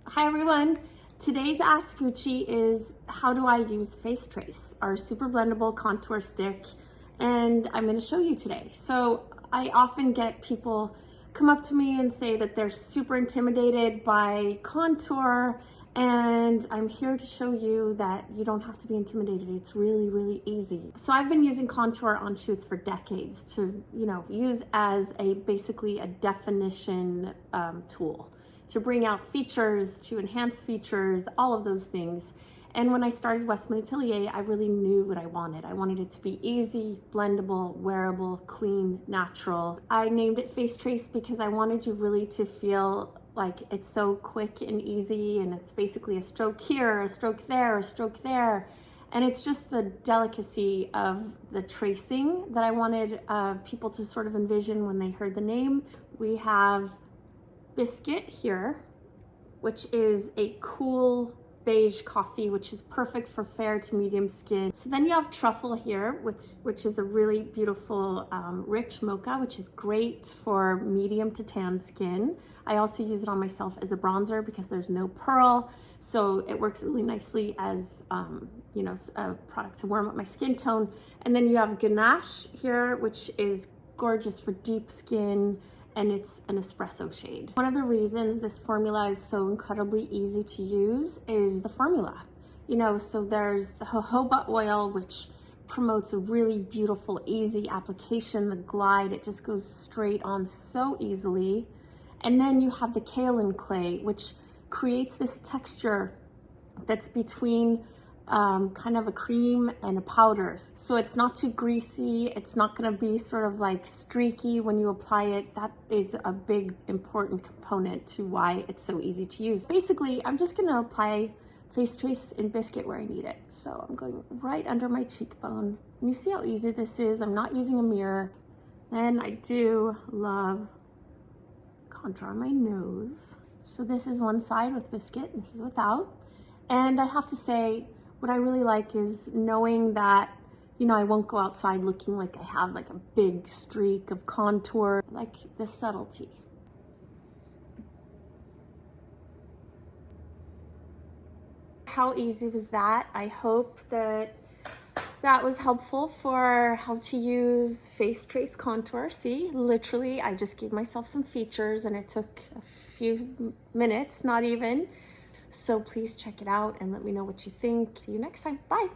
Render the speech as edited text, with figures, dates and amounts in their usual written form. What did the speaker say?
Hi everyone. Today's Ask Gucci is how do I use Face Trace, our super blendable contour stick, and I'm going to show you today. So I often get people come up to me and say that they're super intimidated by contour, and I'm here to show you that you don't have to be intimidated. It's really, really easy. So I've been using contour on shoots for decades to, use as basically a definition tool, to bring out features, to enhance features, all of those things. And when I started Westman Atelier, I really knew what I wanted. I wanted it to be easy, blendable, wearable, clean, natural. I named it Face Trace because I wanted you really to feel like it's so quick and easy, and it's basically a stroke here, a stroke there, a stroke there. And it's just the delicacy of the tracing that I wanted people to sort of envision when they heard the name. We have Biscuit here, which is a cool beige coffee, which is perfect for fair to medium skin. So then you have Truffle here, which is a really beautiful rich mocha, which is great for medium to tan skin. I also use it on myself as a bronzer because there's no pearl, so it works really nicely as a product to warm up my skin tone. And then you have Ganache here, which is gorgeous for deep skin, and it's an espresso shade. One of the reasons this formula is so incredibly easy to use is the formula. So there's the jojoba oil, which promotes a really beautiful, easy application. The glide, it just goes straight on so easily. And then you have the kaolin clay, which creates this texture that's between kind of a cream and a powder. So it's not too greasy. It's not going to be sort of like streaky when you apply it. That is a big important component to why it's so easy to use. Basically, I'm just going to apply Face Trace in Biscuit where I need it. So I'm going right under my cheekbone. And you see how easy this is. I'm not using a mirror. Then I do love contour on my nose. So this is one side with Biscuit, this is without. And I have to say, what I really like is knowing that, I won't go outside looking like I have like a big streak of contour, like the subtlety. How easy was that? I hope that was helpful for how to use Face Trace contour. See, literally, I just gave myself some features and it took a few minutes, not even. So please check it out and let me know what you think. See you next time. Bye.